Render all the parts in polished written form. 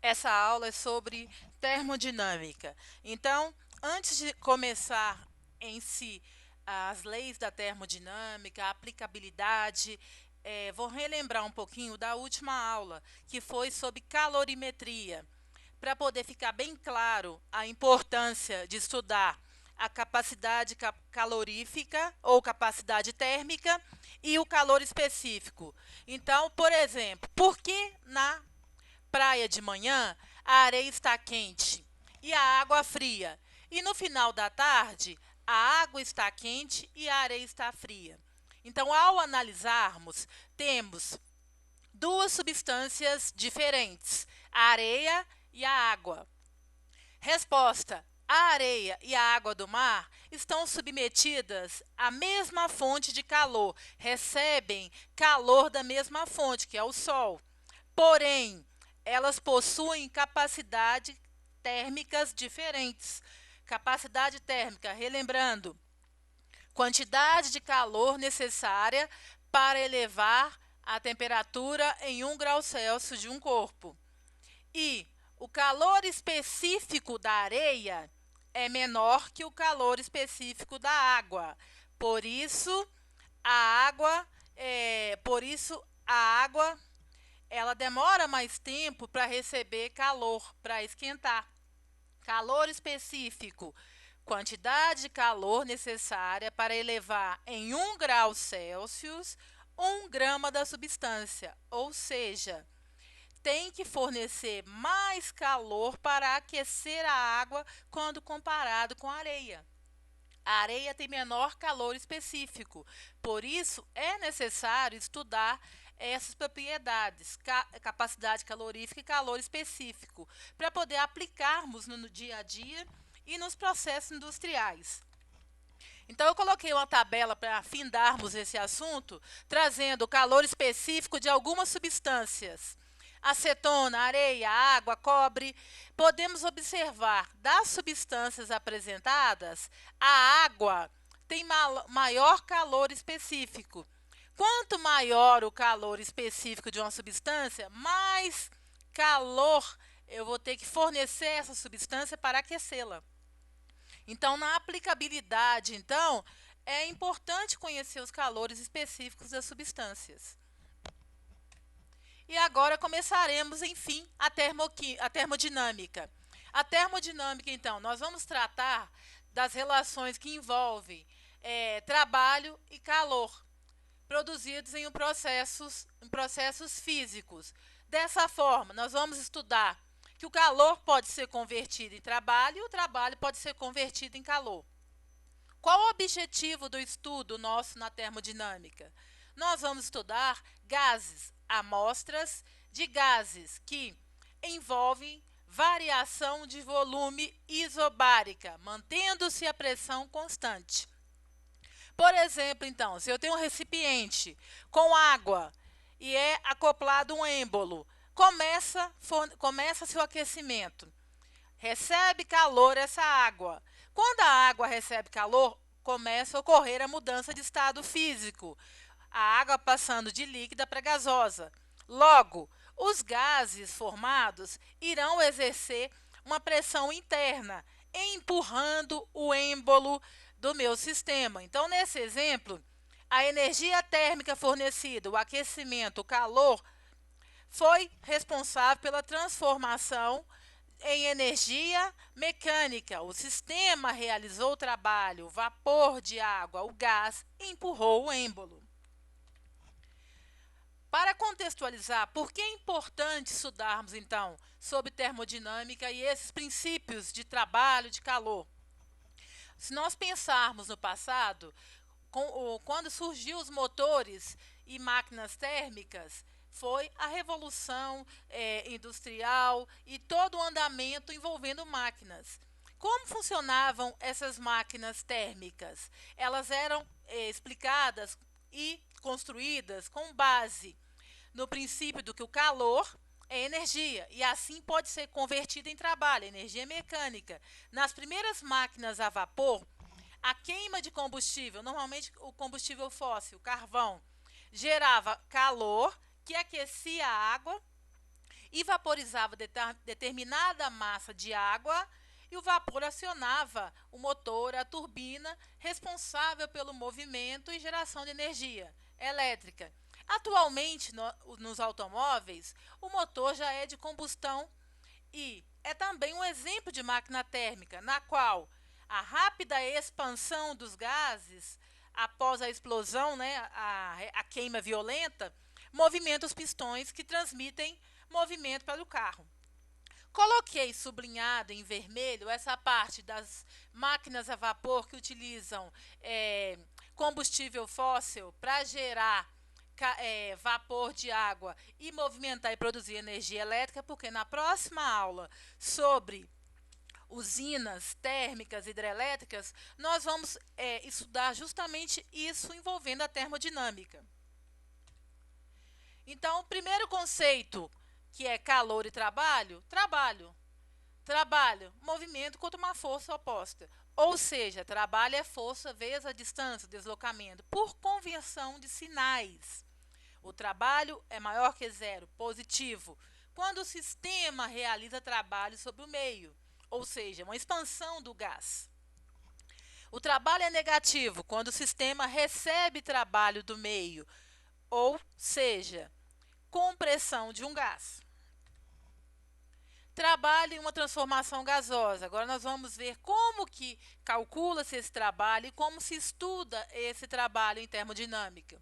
Essa aula é sobre termodinâmica. Então, antes de começar em si as leis da termodinâmica, a aplicabilidade, vou relembrar um pouquinho da última aula, que foi sobre calorimetria, para poder ficar bem claro a importância de estudar a capacidade calorífica ou capacidade térmica e o calor específico. Então, por exemplo, por que na praia de manhã, a areia está quente e a água fria. E no final da tarde, a água está quente e a areia está fria. Então, ao analisarmos, temos duas substâncias diferentes, a areia e a água. Resposta: a areia e a água do mar estão submetidas à mesma fonte de calor, recebem calor da mesma fonte, que é o Sol. Porém, elas possuem capacidades térmicas diferentes. Capacidade térmica, relembrando, quantidade de calor necessária para elevar a temperatura em 1 grau Celsius de um corpo. E o calor específico da areia é menor que o calor específico da água. Por isso, a água ela demora mais tempo para receber calor, para esquentar. Calor específico, quantidade de calor necessária para elevar em 1 grau Celsius 1 grama da substância, ou seja, tem que fornecer mais calor para aquecer a água quando comparado com a areia. A areia tem menor calor específico, por isso é necessário estudar essas propriedades, capacidade calorífica e calor específico, para poder aplicarmos no dia a dia e nos processos industriais. Então, eu coloquei uma tabela para afindarmos esse assunto, trazendo o calor específico de algumas substâncias. Acetona, areia, água, cobre. Podemos observar das substâncias apresentadas, a água tem maior calor específico. Quanto maior o calor específico de uma substância, mais calor eu vou ter que fornecer essa substância para aquecê-la. Então, na aplicabilidade, então, é importante conhecer os calores específicos das substâncias. E agora começaremos, enfim, a termodinâmica. A termodinâmica, então, nós vamos tratar das relações que envolvem trabalho e calor, produzidos em processos físicos. Dessa forma, nós vamos estudar que o calor pode ser convertido em trabalho e o trabalho pode ser convertido em calor. Qual o objetivo do estudo nosso na termodinâmica? Nós vamos estudar gases, amostras de gases que envolvem variação de volume isobárica, mantendo-se a pressão constante. Por exemplo, então, se eu tenho um recipiente com água e é acoplado um êmbolo, começa-se o aquecimento. Recebe calor essa água. Quando a água recebe calor, começa a ocorrer a mudança de estado físico. A água passando de líquida para gasosa. Logo, os gases formados irão exercer uma pressão interna, empurrando o êmbolo do meu sistema. Então, nesse exemplo, a energia térmica fornecida, o aquecimento, o calor, foi responsável pela transformação em energia mecânica. O sistema realizou o trabalho, o vapor de água, o gás, empurrou o êmbolo. Para contextualizar, por que é importante estudarmos, então, sobre termodinâmica e esses princípios de trabalho, de calor? Se nós pensarmos no passado, quando surgiu os motores e máquinas térmicas, foi a revolução industrial e todo o andamento envolvendo máquinas. Como funcionavam essas máquinas térmicas? Elas eram explicadas e construídas com base no princípio do que o calor é energia e assim pode ser convertida em trabalho, energia mecânica. Nas primeiras máquinas a vapor, a queima de combustível, normalmente o combustível fóssil, carvão, gerava calor que aquecia a água e vaporizava determinada massa de água, e o vapor acionava o motor, a turbina, responsável pelo movimento e geração de energia elétrica. Atualmente, nos automóveis, o motor já é de combustão e é também um exemplo de máquina térmica, na qual a rápida expansão dos gases após a explosão, né, a queima violenta, movimenta os pistões que transmitem movimento para o carro. Coloquei sublinhado em vermelho essa parte das máquinas a vapor que utilizam combustível fóssil para gerar vapor de água e movimentar e produzir energia elétrica, porque na próxima aula sobre usinas térmicas hidrelétricas, nós vamos estudar justamente isso envolvendo a termodinâmica. Então, o primeiro conceito, que é calor e trabalho, trabalho, movimento contra uma força oposta. Ou seja, trabalho é força vezes a distância, deslocamento, por conversão de sinais. O trabalho é maior que zero, positivo, quando o sistema realiza trabalho sobre o meio, ou seja, uma expansão do gás. O trabalho é negativo, quando o sistema recebe trabalho do meio, ou seja, compressão de um gás. Trabalho em uma transformação gasosa. Agora nós vamos ver como que calcula-se esse trabalho e como se estuda esse trabalho em termodinâmica.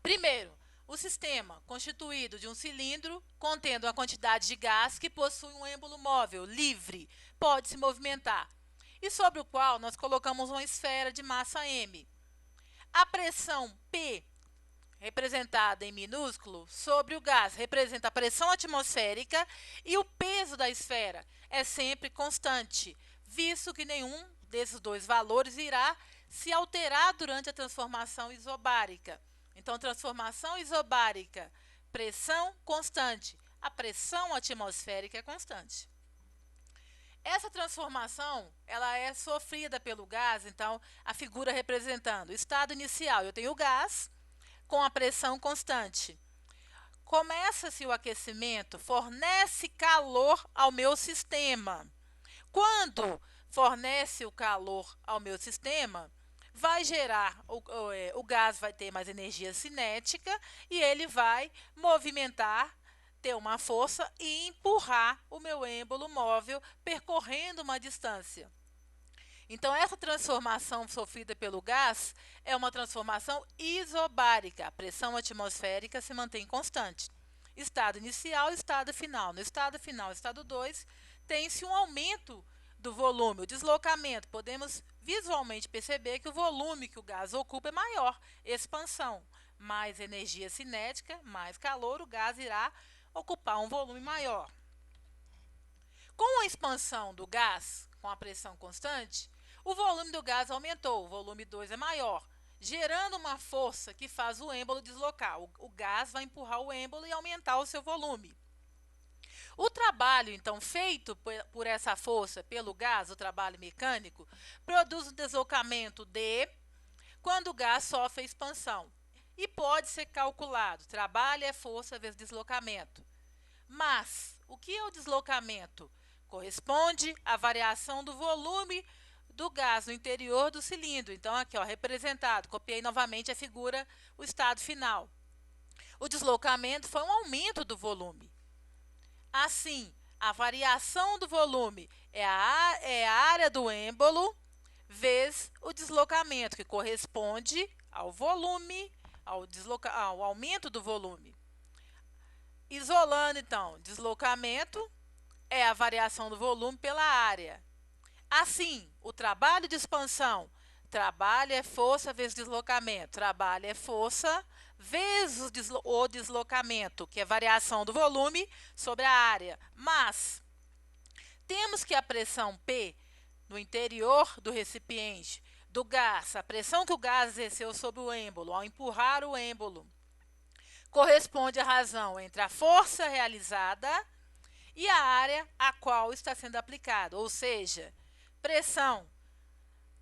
Primeiro, o sistema constituído de um cilindro contendo uma quantidade de gás que possui um êmbolo móvel, livre, pode se movimentar, e sobre o qual nós colocamos uma esfera de massa m. A pressão P, representada em minúsculo, sobre o gás representa a pressão atmosférica, e o peso da esfera é sempre constante, visto que nenhum desses dois valores irá se alterar durante a transformação isobárica. Então, transformação isobárica, pressão constante. A pressão atmosférica é constante. Essa transformação, ela é sofrida pelo gás, então, a figura representando o estado inicial. Eu tenho o gás com a pressão constante. Começa-se o aquecimento, fornece calor ao meu sistema. Quando fornece o calor ao meu sistema, vai gerar, o gás vai ter mais energia cinética e ele vai movimentar, ter uma força e empurrar o meu êmbolo móvel percorrendo uma distância. Então, essa transformação sofrida pelo gás é uma transformação isobárica. A pressão atmosférica se mantém constante. Estado inicial, estado final. No estado final, estado 2, tem-se um aumento do volume, o deslocamento. Podemos visualmente perceber que o volume que o gás ocupa é maior, expansão. Mais energia cinética, mais calor, o gás irá ocupar um volume maior. Com a expansão do gás, com a pressão constante, o volume do gás aumentou, o volume 2 é maior, gerando uma força que faz o êmbolo deslocar. O gás vai empurrar o êmbolo e aumentar o seu volume. O trabalho, então, feito por essa força pelo gás, o trabalho mecânico, produz um deslocamento D quando o gás sofre a expansão. E pode ser calculado. Trabalho é força vezes deslocamento. Mas, o que é o deslocamento? Corresponde à variação do volume do gás no interior do cilindro. Então, aqui, ó, representado. Copiei novamente a figura, o estado final. O deslocamento foi um aumento do volume. Assim, a variação do volume é a área do êmbolo vezes o deslocamento, que corresponde ao volume, ao aumento do volume. Isolando, então, deslocamento é a variação do volume pela área. Assim, o trabalho de expansão, trabalho é força vezes deslocamento. Trabalho é força vezes o deslocamento, que é variação do volume sobre a área. Mas temos que a pressão P no interior do recipiente do gás, a pressão que o gás exerceu sobre o êmbolo ao empurrar o êmbolo, corresponde à razão entre a força realizada e a área a qual está sendo aplicada, ou seja, pressão,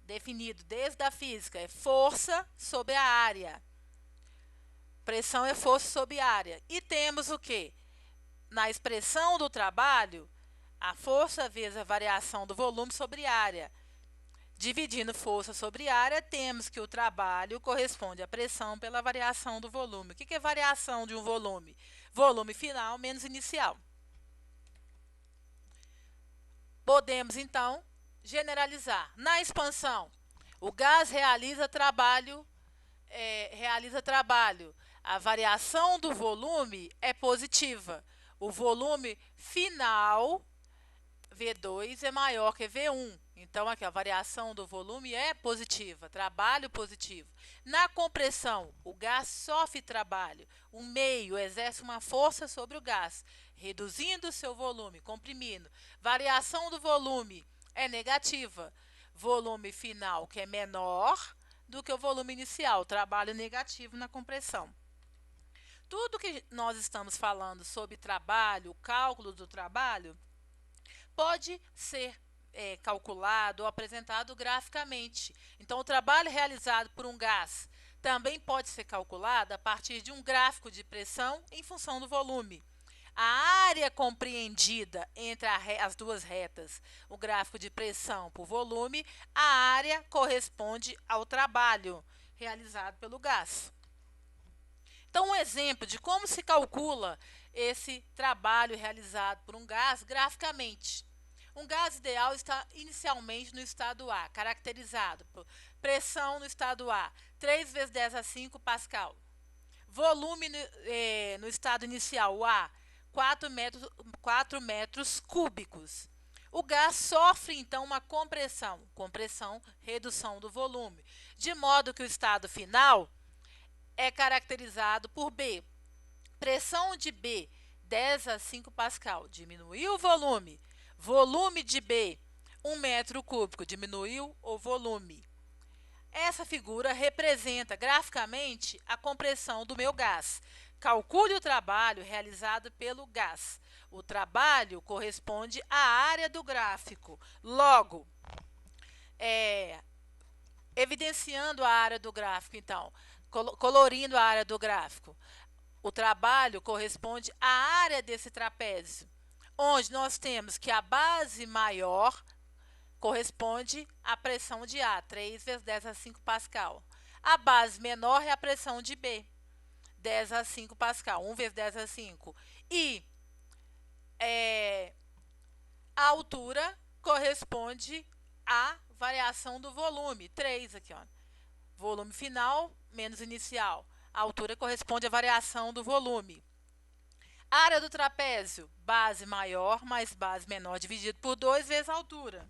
definido desde a física, é força sobre a área. Pressão é força sobre área. E temos o quê? na expressão do trabalho, a força vezes a variação do volume sobre área. Dividindo força sobre área, temos que o trabalho corresponde à pressão pela variação do volume. O que é variação de um volume? Volume final menos inicial. Podemos, então, generalizar. Na expansão, o gás realiza trabalho. A variação do volume é positiva. O volume final, V2, é maior que V1. Então, aqui a variação do volume é positiva, trabalho positivo. Na compressão, o gás sofre trabalho. O meio exerce uma força sobre o gás, reduzindo o seu volume, comprimindo. Variação do volume é negativa. Volume final, que é menor do que o volume inicial, trabalho negativo na compressão. Tudo que nós estamos falando sobre trabalho, o cálculo do trabalho, pode ser calculado ou apresentado graficamente. Então, o trabalho realizado por um gás também pode ser calculado a partir de um gráfico de pressão em função do volume. A área compreendida entre as duas retas, o gráfico de pressão por volume, a área corresponde ao trabalho realizado pelo gás. Então, um exemplo de como se calcula esse trabalho realizado por um gás graficamente. Um gás ideal está inicialmente no estado A, caracterizado por pressão no estado A, 3 vezes 10 a 5 Pascal. Volume no estado inicial, o A, 4 metros cúbicos. O gás sofre, então, uma compressão, redução do volume, de modo que o estado final é caracterizado por B. Pressão de B, 10 a 5 Pascal, diminuiu o volume. Volume de B, 1 metro cúbico, diminuiu o volume. Essa figura representa graficamente a compressão do meu gás. Calcule o trabalho realizado pelo gás. O trabalho corresponde à área do gráfico. Logo, evidenciando a área do gráfico, então, colorindo a área do gráfico, o trabalho corresponde à área desse trapézio, onde nós temos que a base maior corresponde à pressão de A, 3 vezes 10 a 5 Pascal. A base menor é a pressão de B, 10 a 5 Pascal, 1 vezes 10 a 5. E a altura corresponde à variação do volume, 3 aqui, ó. Volume final menos inicial. A altura corresponde à variação do volume. Área do trapézio, base maior mais base menor dividido por 2 vezes a altura.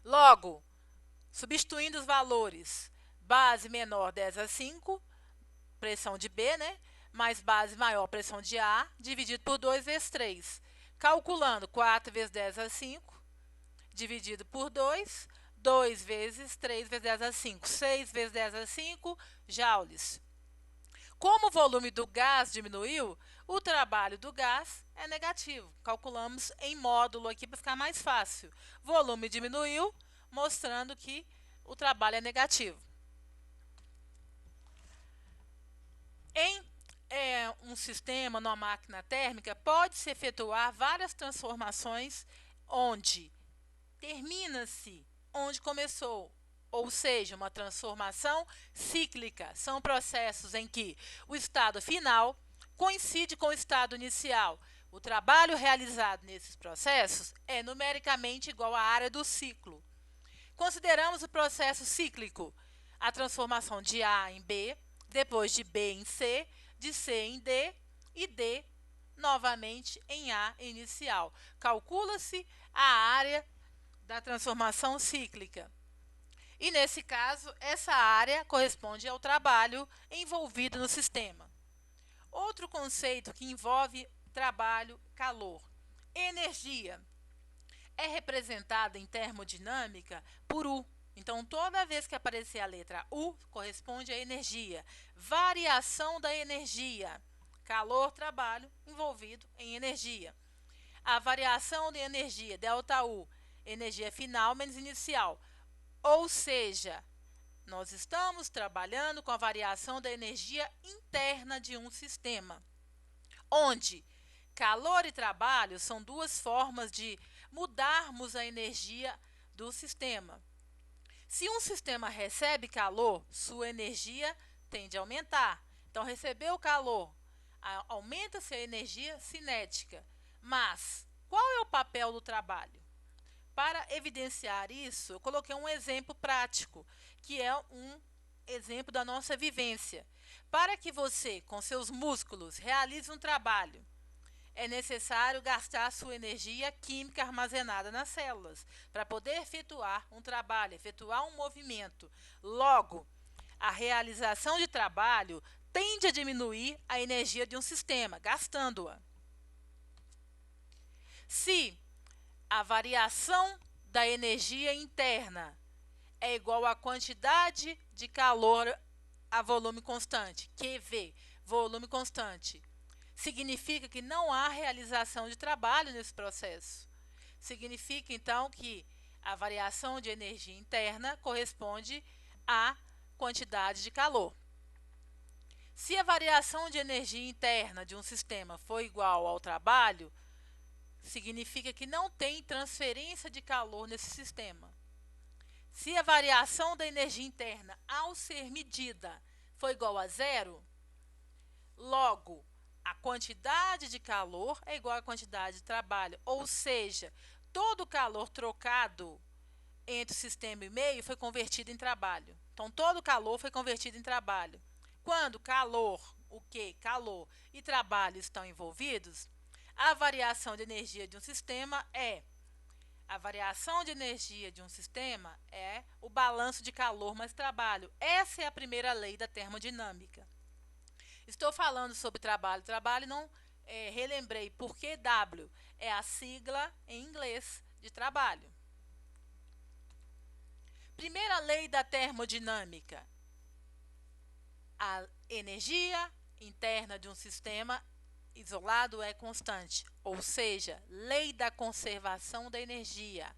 Logo, substituindo os valores, base menor 10 a 5, pressão de B, né? Mais base maior, pressão de A, dividido por 2 vezes 3. Calculando 4 vezes 10 a 5, dividido por 2, 2 vezes 3 vezes 10 a 5, 6 vezes 10 a 5 joules. Como o volume do gás diminuiu, o trabalho do gás é negativo. Calculamos em módulo aqui para ficar mais fácil. Volume diminuiu, mostrando que o trabalho é negativo. Em um sistema, numa máquina térmica, pode-se efetuar várias transformações onde termina-se onde começou. Ou seja, uma transformação cíclica. São processos em que o estado final coincide com o estado inicial. O trabalho realizado nesses processos é numericamente igual à área do ciclo. Consideramos o processo cíclico, a transformação de A em B, depois de B em C, de C em D e D novamente em A inicial. Calcula-se a área da transformação cíclica. E, nesse caso, essa área corresponde ao trabalho envolvido no sistema. Outro conceito que envolve trabalho, calor. Energia é representada em termodinâmica por U. Então, toda vez que aparecer a letra U, corresponde à energia. Variação da energia. Calor, trabalho, envolvido em energia. A variação de energia, ΔU, energia final menos inicial. Ou seja, nós estamos trabalhando com a variação da energia interna de um sistema. onde calor e trabalho são duas formas de mudarmos a energia do sistema. Se um sistema recebe calor, sua energia tende a aumentar. Então, recebeu calor, aumenta-se a energia cinética. Mas, qual é o papel do trabalho? Para evidenciar isso, eu coloquei um exemplo prático, que é um exemplo da nossa vivência. Para que você, com seus músculos, realize um trabalho, é necessário gastar sua energia química armazenada nas células para poder efetuar um trabalho, efetuar um movimento. Logo, a realização de trabalho tende a diminuir a energia de um sistema, gastando-a. Se a variação da energia interna é igual à quantidade de calor a volume constante, QV, volume constante, significa que não há realização de trabalho nesse processo. Significa, então, que a variação de energia interna corresponde à quantidade de calor. Se a variação de energia interna de um sistema for igual ao trabalho, significa que não tem transferência de calor nesse sistema. Se a variação da energia interna ao ser medida for igual a zero, logo, a quantidade de calor é igual à quantidade de trabalho, ou seja, todo o calor trocado entre o sistema e meio foi convertido em trabalho. Então, todo o calor foi convertido em trabalho. Quando calor, o que? Calor e trabalho estão envolvidos, a variação de energia de um sistema é o balanço de calor mais trabalho. Essa é a primeira lei da termodinâmica. Estou falando sobre trabalho. Trabalho não relembrei porque W é a sigla em inglês de trabalho. Primeira lei da termodinâmica. A energia interna de um sistema isolado é constante, ou seja, lei da conservação da energia.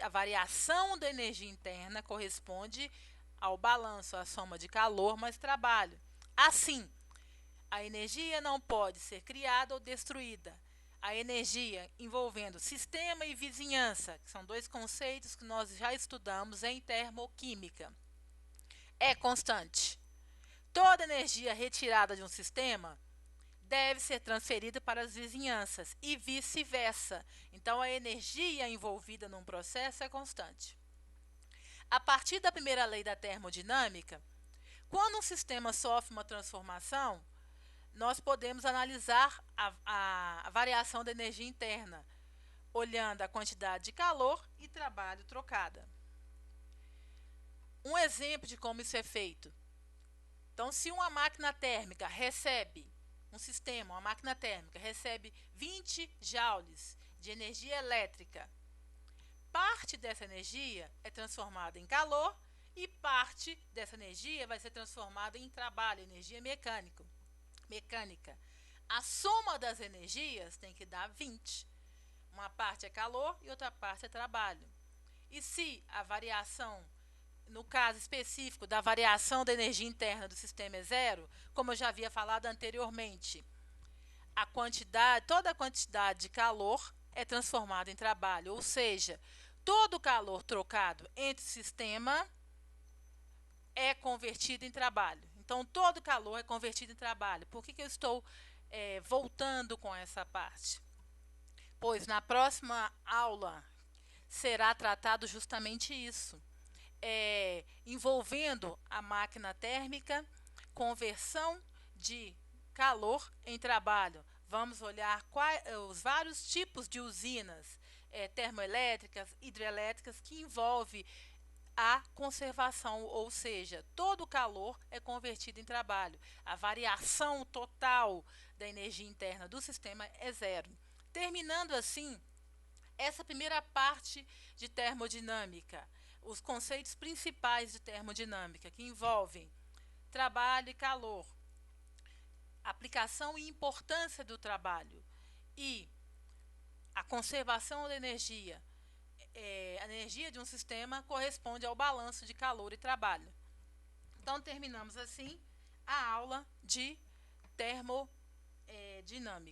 A variação da energia interna corresponde ao balanço, à soma de calor mais trabalho. Assim, a energia não pode ser criada ou destruída. A energia envolvendo sistema e vizinhança, que são dois conceitos que nós já estudamos em termoquímica, é constante. Toda energia retirada de um sistema deve ser transferida para as vizinhanças e vice-versa. Então, a energia envolvida num processo é constante. A partir da primeira lei da termodinâmica, quando um sistema sofre uma transformação, nós podemos analisar a variação da energia interna, olhando a quantidade de calor e trabalho trocada. Um exemplo de como isso é feito. Então, se uma máquina térmica recebe, uma máquina térmica recebe 20 joules de energia elétrica, parte dessa energia é transformada em calor e parte dessa energia vai ser transformada em trabalho, energia mecânica. A soma das energias tem que dar 20. Uma parte é calor e outra parte é trabalho. E se a variação, no caso específico da variação da energia interna do sistema é zero, como eu já havia falado anteriormente, toda a quantidade de calor é transformada em trabalho, ou seja, todo o calor trocado entre o sistema é convertido em trabalho. Então, todo calor é convertido em trabalho. Por que eu estou voltando com essa parte? Pois na próxima aula será tratado justamente isso, envolvendo a máquina térmica, conversão de calor em trabalho. Vamos olhar os vários tipos de usinas termoelétricas, hidrelétricas que envolvem a conservação, ou seja, todo o calor é convertido em trabalho. A variação total da energia interna do sistema é zero. Terminando assim, essa primeira parte de termodinâmica, os conceitos principais de termodinâmica, que envolvem trabalho e calor, aplicação e importância do trabalho e a conservação da energia. A energia de um sistema corresponde ao balanço de calor e trabalho. Então, terminamos assim a aula de dinâmica.